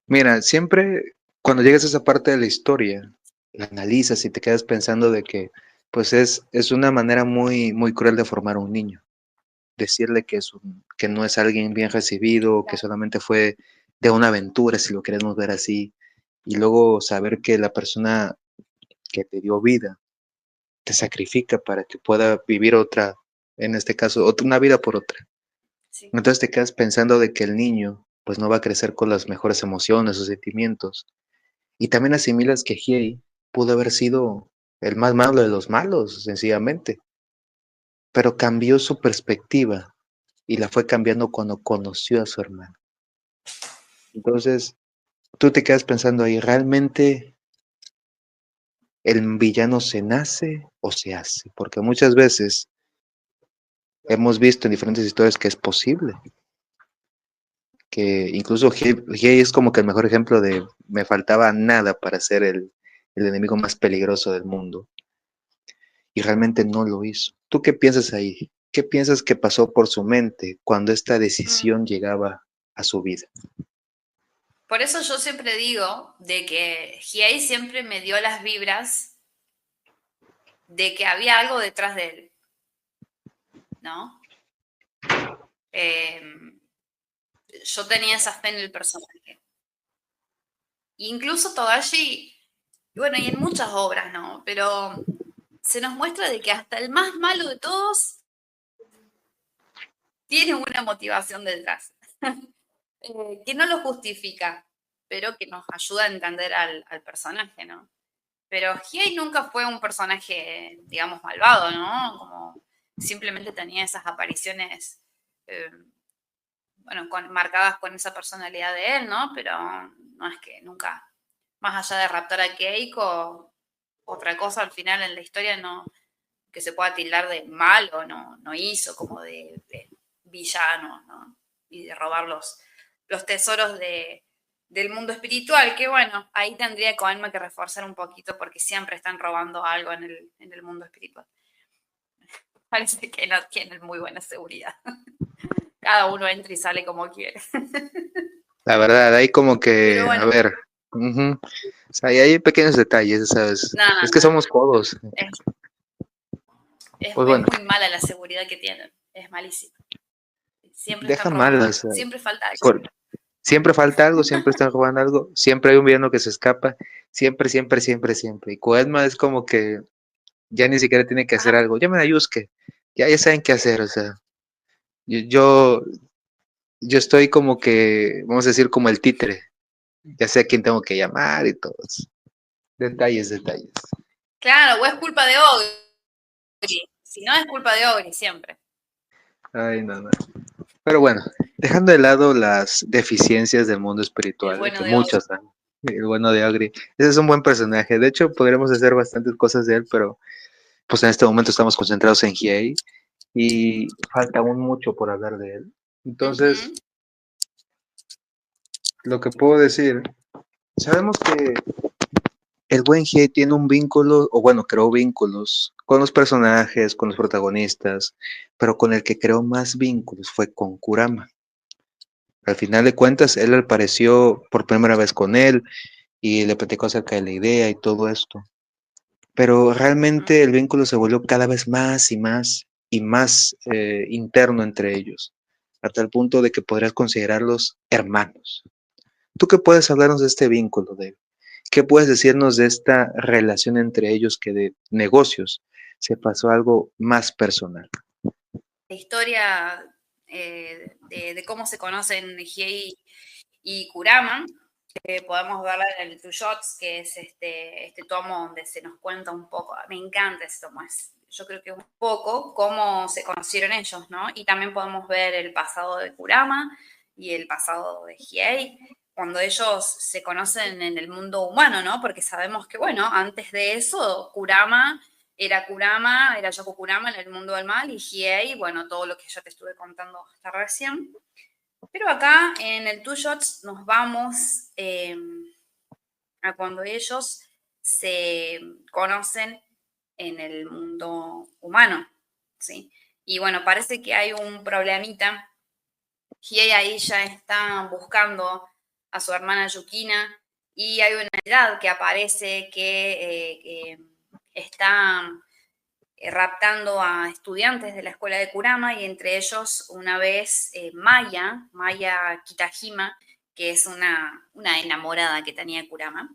B: Mira, siempre cuando llegas a esa parte de la historia, la analizas y te quedas pensando de que, pues es una manera muy, muy cruel de formar a un niño. Decirle que no es alguien bien recibido, que solamente fue de una aventura, si lo queremos ver así, y luego saber que la persona que te dio vida te sacrifica para que pueda vivir otra, en este caso, una vida por otra.
A: Sí.
B: Entonces te quedas pensando de que el niño pues no va a crecer con las mejores emociones o sentimientos. Y también asimilas que Hiei pudo haber sido el más malo de los malos, sencillamente, pero cambió su perspectiva y la fue cambiando cuando conoció a su hermano. Entonces, tú te quedas pensando ahí, ¿realmente el villano se nace o se hace? Porque muchas veces hemos visto en diferentes historias que es posible, que incluso Hiei es como que el mejor ejemplo de me faltaba nada para ser el enemigo más peligroso del mundo. Y realmente no lo hizo. ¿Tú qué piensas ahí? ¿Qué piensas que pasó por su mente cuando esta decisión llegaba a su vida?
A: Por eso yo siempre digo de que Hiei siempre me dio las vibras de que había algo detrás de él, ¿no? Eh, yo tenía esa fe en el personaje. Incluso Togashi, bueno, y en muchas obras, ¿no? Pero se nos muestra de que hasta el más malo de todos tiene una motivación detrás, que no lo justifica, pero que nos ayuda a entender al personaje, ¿no? Pero Hiei nunca fue un personaje, digamos, malvado, ¿no? Como simplemente tenía esas apariciones, eh, bueno, marcadas con esa personalidad de él, ¿no? Pero no es que nunca, más allá de raptar a Keiko, otra cosa al final en la historia no, que se pueda tildar de malo, no hizo, como de villano, ¿no? Y de robar los tesoros del mundo espiritual, que bueno, ahí tendría Koenma que reforzar un poquito porque siempre están robando algo en el mundo espiritual. Parece que no tienen muy buena seguridad. Cada uno entra y sale como quiere.
B: La verdad, hay como
A: Pero
B: que, a
A: bueno,
B: ver, o sea, y hay pequeños detalles, ¿sabes? Es que
A: no.
B: somos codos. Pues
A: Es
B: bueno,
A: muy mala la seguridad que tienen. Es malísima. Siempre están
B: deja mal,
A: robando
B: o
A: algo.
B: sea,
A: Siempre falta algo.
B: por- siempre falta algo, siempre están robando algo, siempre hay un villano que se escapa, siempre, siempre, siempre, siempre. Y Koedma es como que ya ni siquiera tiene que hacer
A: Ajá.
B: algo, llamen a Yusuke, ya saben qué hacer, o sea, yo, yo, yo estoy como que, vamos a decir, como el títere, ya sé a quién tengo que llamar y todo eso. Detalles, detalles.
A: Claro, o es culpa de Ogri. Si no, es culpa de Ogri siempre.
B: Ay, no, no. Pero bueno, dejando de lado las deficiencias del mundo
A: El
B: espiritual,
A: bueno
B: que
A: de Ogri.
B: muchos han, el bueno de Agri, ese es un buen personaje. De hecho, podríamos hacer bastantes cosas de él, pero pues en este momento estamos concentrados en Hiei y falta aún mucho por hablar de él. Entonces,
A: Ujú.
B: lo que puedo decir, sabemos que el buen Hiei tiene un vínculo, o bueno, creó vínculos con los personajes, con los protagonistas, pero con el que creó más vínculos fue con Kurama. Al final de cuentas, él apareció por primera vez con él y le platicó acerca de la idea y todo esto. Pero realmente el vínculo se volvió cada vez más y más interno entre ellos, hasta el punto de que podrías considerarlos hermanos. ¿Tú qué puedes hablarnos de este vínculo, Dave? ¿Qué puedes decirnos de esta relación entre ellos que de negocios? se pasó a algo más personal.
A: La historia de cómo se conocen Hiei y Kurama, podemos verla en el Two Shots, que es este tomo donde se nos cuenta un poco, me encanta ese tomo, yo creo que un poco cómo se conocieron ellos, ¿no? Y también podemos ver el pasado de Kurama y el pasado de Hiei, cuando ellos se conocen en el mundo humano, ¿no? Porque sabemos que, bueno, antes de eso, Kurama, era Yoko Kurama en el mundo del mal, y Hiei, bueno, todo lo que ya te estuve contando hasta recién. Pero acá en el Two Shots nos vamos a cuando ellos se conocen en el mundo humano, ¿sí? Y bueno, parece que hay un problemita. Hiei ahí ya está buscando a su hermana Yukina y hay una edad que aparece que está raptando a estudiantes de la escuela de Kurama y entre ellos una vez Maya Kitahima, que es una enamorada que tenía Kurama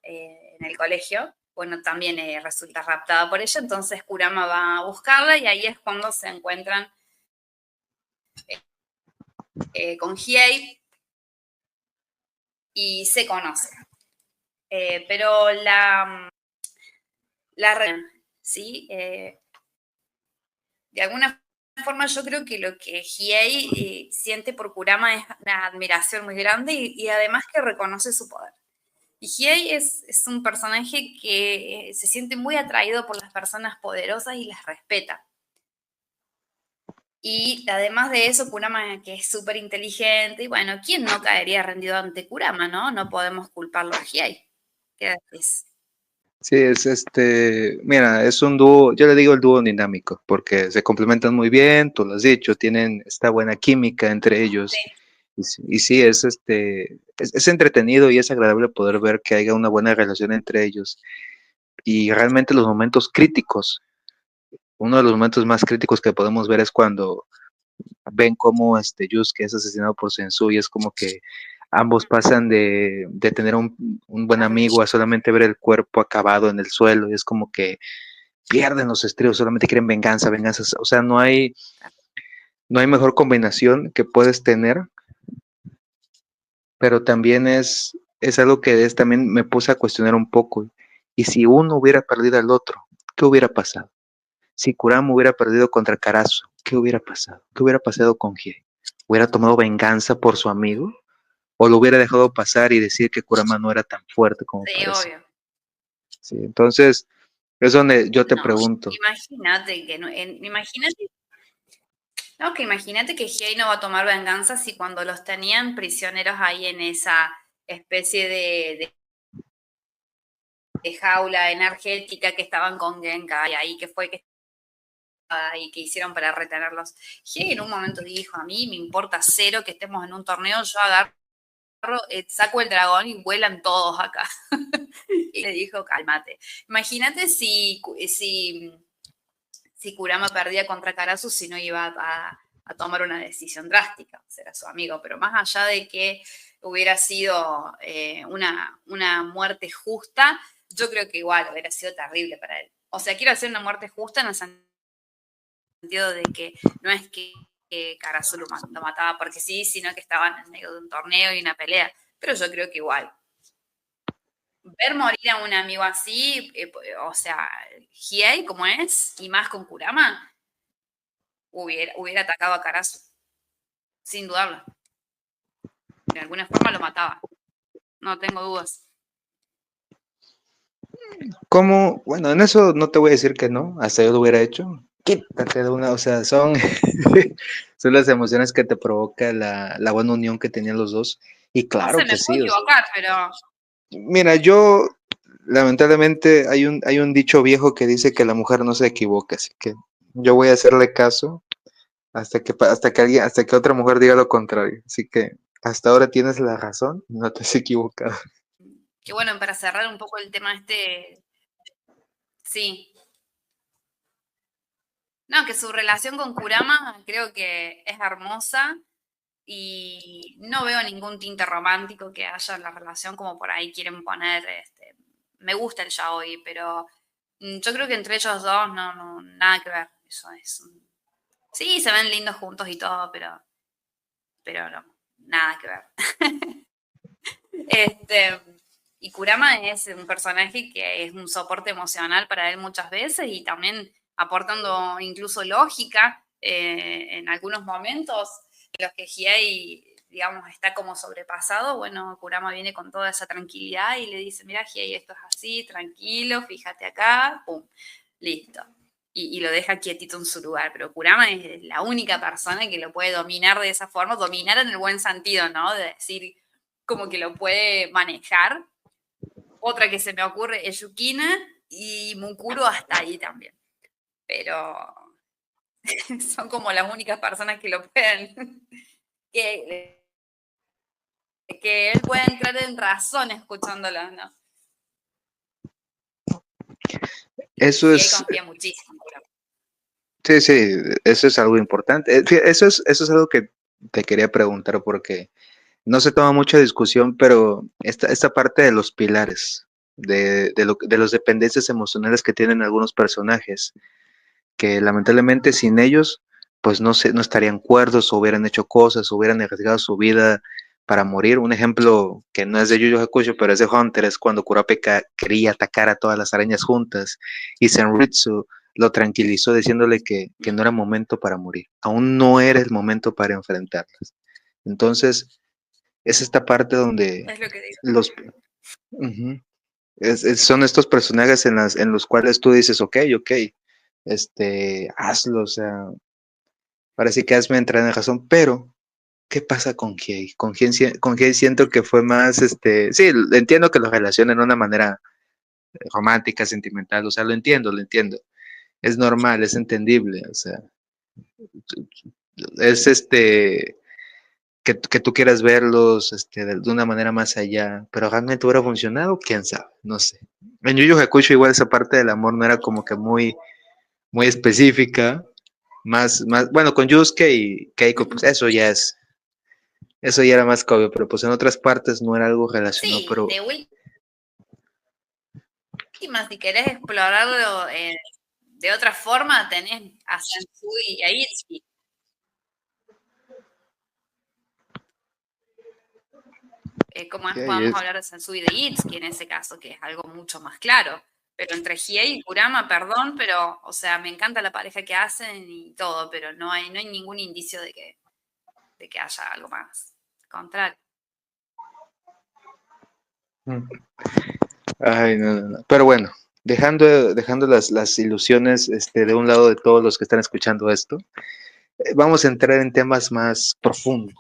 A: en el colegio, bueno, también resulta raptada por ella, entonces Kurama va a buscarla y ahí es cuando se encuentran con Hiei y se conocen. Pero la ¿sí? De alguna forma yo creo que lo que Hiei siente por Kurama es una admiración muy grande y además que reconoce su poder. Y Hiei es un personaje que se siente muy atraído por las personas poderosas y las respeta. Y además de eso, Kurama, que es súper inteligente, y bueno, ¿quién no caería rendido ante Kurama, no? No podemos culparlo a Hiei. ¿Qué decís?
B: Sí, mira, es un dúo, yo le digo el dúo dinámico, porque se complementan muy bien, tú lo has dicho, tienen esta buena química entre
A: Sí,
B: ellos. Y sí, es entretenido y es agradable poder ver que haya una buena relación entre ellos. Y realmente los momentos críticos, uno de los momentos más críticos que podemos ver es cuando ven cómo Yusuke es asesinado por Sensu y es como que ambos pasan de tener un buen amigo a solamente ver el cuerpo acabado en el suelo y es como que pierden los estribos, solamente quieren venganza, venganza. O sea, no hay mejor combinación que puedes tener, pero también es algo que también me puse a cuestionar un poco. Y si uno hubiera perdido al otro, ¿qué hubiera pasado? Si Kurama hubiera perdido contra Karasu, ¿qué hubiera pasado? ¿Qué hubiera pasado con Hiei? ¿Hubiera tomado venganza por su amigo? ¿O lo hubiera dejado pasar y decir que Kurama no era tan fuerte como
A: sí,
B: parece?
A: obvio.
B: Sí, entonces, es donde yo te
A: No,
B: pregunto.
A: imagínate que no, imagínate que Hiei no va a tomar venganza si cuando los tenían prisioneros ahí en esa especie de jaula energética que estaban con Genkai y ahí que fue que y que hicieron para retenerlos. Hiei en un momento dijo, a mí me importa cero que estemos en un torneo, yo agarro, saco el dragón y vuelan todos acá. Y le dijo, cálmate. Imagínate si Kurama perdía contra Karasu, si no iba a tomar una decisión drástica, será su amigo, pero más allá de que hubiera sido una muerte justa, yo creo que igual hubiera sido terrible para él. O sea, quiero hacer una muerte justa en el sentido de que no es que Karasu lo mataba porque sí, sino que estaban en medio de un torneo y una pelea, pero yo creo que igual. Ver morir a un amigo así, o sea, Hiei como es, y más con Kurama, hubiera atacado a Karasu, sin dudarlo. De alguna forma lo mataba, no tengo dudas.
B: ¿Cómo? Bueno, en eso no te voy a decir que no, hasta yo lo hubiera hecho. Quítate de una, o sea, son las emociones que te provoca la buena unión que tenían los dos. Y
A: No sé,
B: claro
A: me
B: que
A: puedo
B: sí, o sea,
A: equivocar, pero
B: mira, yo lamentablemente hay un dicho viejo que dice que la mujer no se equivoca, así que yo voy a hacerle caso hasta que otra mujer diga lo contrario. Así que hasta ahora tienes la razón, no te has equivocado.
A: que bueno, para cerrar un poco el tema sí. No, que su relación con Kurama creo que es hermosa y no veo ningún tinte romántico que haya en la relación como por ahí quieren poner, me gusta el yaoi, pero Yo creo que entre ellos dos nada que ver. Eso es. Sí, se ven lindos juntos y todo, pero no, nada que ver. Este, y Kurama es un personaje que es un soporte emocional para él muchas veces y también aportando incluso lógica en algunos momentos en los que Hiei, digamos, está como sobrepasado. Bueno, Kurama viene con toda esa tranquilidad y le dice, mira, Hiei, esto es así, tranquilo, fíjate acá, pum, listo. Y lo deja quietito en su lugar, pero Kurama es la única persona que lo puede dominar de esa forma, dominar en el buen sentido, ¿no? De decir, como que lo puede manejar. Otra que se me ocurre es Yukina y Mukuro hasta ahí también. Pero son como las únicas personas que lo pueden, que, que él puede entrar en razón escuchándolo, ¿no?
B: Eso
A: Y ahí
B: es,
A: confía muchísimo.
B: sí, sí, eso es algo importante. Eso es algo que te quería preguntar porque no se toma mucha discusión, pero esta parte de los pilares, de las dependencias emocionales que tienen algunos personajes, que lamentablemente sin ellos, pues no estarían cuerdos o hubieran hecho cosas, o hubieran arriesgado su vida para morir. Un ejemplo que no es de Yu Yu Hakusho, pero es de Hunter, es cuando Kurapika quería atacar a todas las arañas juntas y Senritsu lo tranquilizó diciéndole que no era momento para morir, aún no era el momento para enfrentarlas. Entonces, es esta parte donde
A: Es lo que digo.
B: los... Ujú, son estos personajes en los cuales tú dices, ok, ok, hazlo, o sea, parece que hazme entrar en razón, pero ¿qué pasa con Kei? Con Kei siento que fue más, sí, entiendo que lo relacionen de una manera romántica, sentimental, o sea, lo entiendo, es normal, es entendible, o sea, es que tú quieras verlos de una manera más allá, pero realmente hubiera funcionado, quién sabe, no sé. En Yu Yu Hakusho igual esa parte del amor no era como que muy específica, bueno, con Yusuke y Keiko, pues eso ya era más que obvio, pero pues en otras partes no era algo relacionado,
A: Sí,
B: pero
A: de última, si querés explorarlo de otra forma, tenés a Sensui y a Itsuki. ¿Cómo es?
B: ¿qué
A: Podemos
B: es?
A: hablar de Sensui de Itsuki en ese caso, que es algo mucho más claro. Pero entre Hiei y Kurama, perdón, pero, o sea, me encanta la pareja que hacen y todo, pero no hay ningún indicio de que haya algo más. Al contrario.
B: Mm. Ay, no, no, no. Pero bueno, dejando las ilusiones de un lado de todos los que están escuchando esto, vamos a entrar en temas más profundos,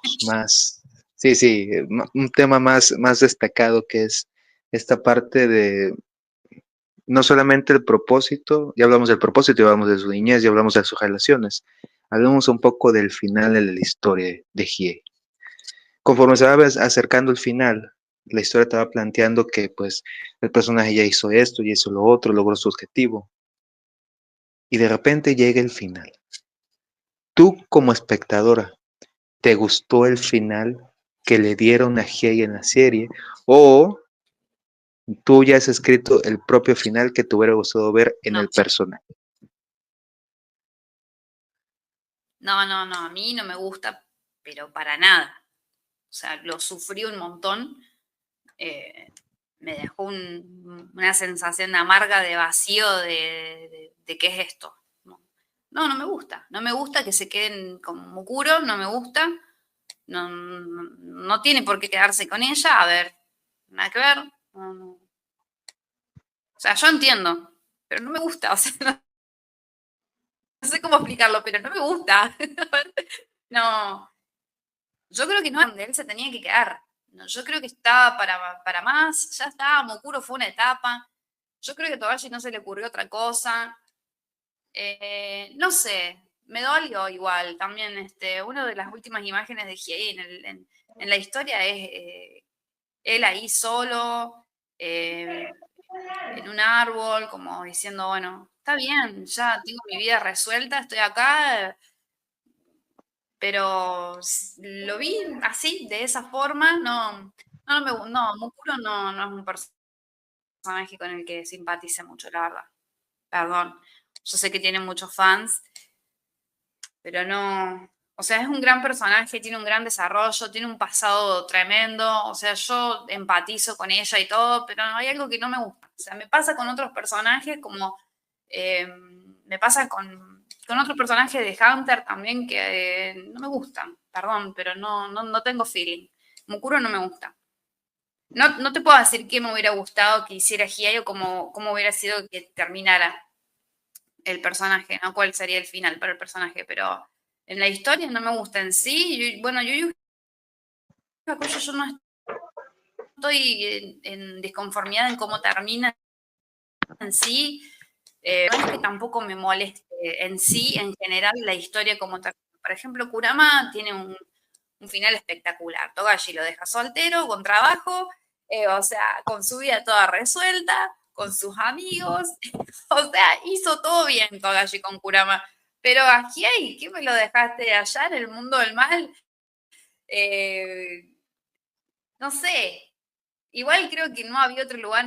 B: sí, sí, un tema más destacado que es esta parte de no solamente el propósito, ya hablamos del propósito, ya hablamos de su niñez, ya hablamos de sus relaciones, hablamos un poco del final de la historia de Hiei. Conforme se va acercando el final, la historia te va planteando que pues el personaje ya hizo esto, ya hizo lo otro, logró su objetivo, y de repente llega el final. Tú como espectadora, ¿te gustó el final que le dieron a Hiei en la serie? ¿O tú ya has escrito el propio final que te hubiera gustado ver en
A: No,
B: el personaje?
A: no, a mí no me gusta, pero para nada. O sea, lo sufrí un montón. eh, Me dejó una sensación amarga de vacío de qué es esto. No me gusta. No me gusta que se queden como Mukuro, no me gusta. No tiene por qué quedarse con ella. A ver, nada que ver. O sea, yo entiendo, pero no me gusta. O sea, no sé cómo explicarlo, pero no me gusta. No, yo creo que no, donde él se tenía que quedar. No, yo creo que estaba para más, ya está, Mokuro fue una etapa. Yo creo que a Togashi no se le ocurrió otra cosa. No sé, me dolió igual. También una de las últimas imágenes de Hiei en la historia es él ahí solo, eh, en un árbol, como diciendo, bueno, está bien, ya tengo mi vida resuelta, estoy acá, pero lo vi así, de esa forma, no, Mukuro no es un personaje con el que simpatice mucho, la verdad. perdón, yo sé que tiene muchos fans, pero no, o sea, es un gran personaje, tiene un gran desarrollo, tiene un pasado tremendo, o sea, yo empatizo con ella y todo, pero hay algo que no me gusta. O sea, me pasa con otros personajes como, me pasa con otros personajes de Hunter también que no me gustan, perdón, pero no tengo feeling. Mukuro no me gusta. No te puedo decir qué me hubiera gustado que hiciera Hiei o cómo hubiera sido que terminara el personaje, ¿no? ¿Cuál sería el final para el personaje? Pero en la historia no me gusta en sí. Bueno, Yu Yu Hakusho yo no estoy en disconformidad en cómo termina en sí. No es que tampoco me moleste en sí, en general, la historia como termina. Por ejemplo, Kurama tiene un final espectacular. Togashi lo deja soltero, con trabajo, o sea, con su vida toda resuelta, con sus amigos. O sea, hizo todo bien Togashi con Kurama. Pero aquí hay, ¿qué me lo dejaste allá en el mundo del mal? Eh, no sé, igual creo que no había otro lugar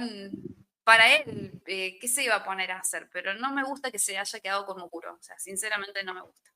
A: para él. ¿Qué se iba a poner a hacer? Pero no me gusta que se haya quedado con Mukuro. O sea, sinceramente no me gusta.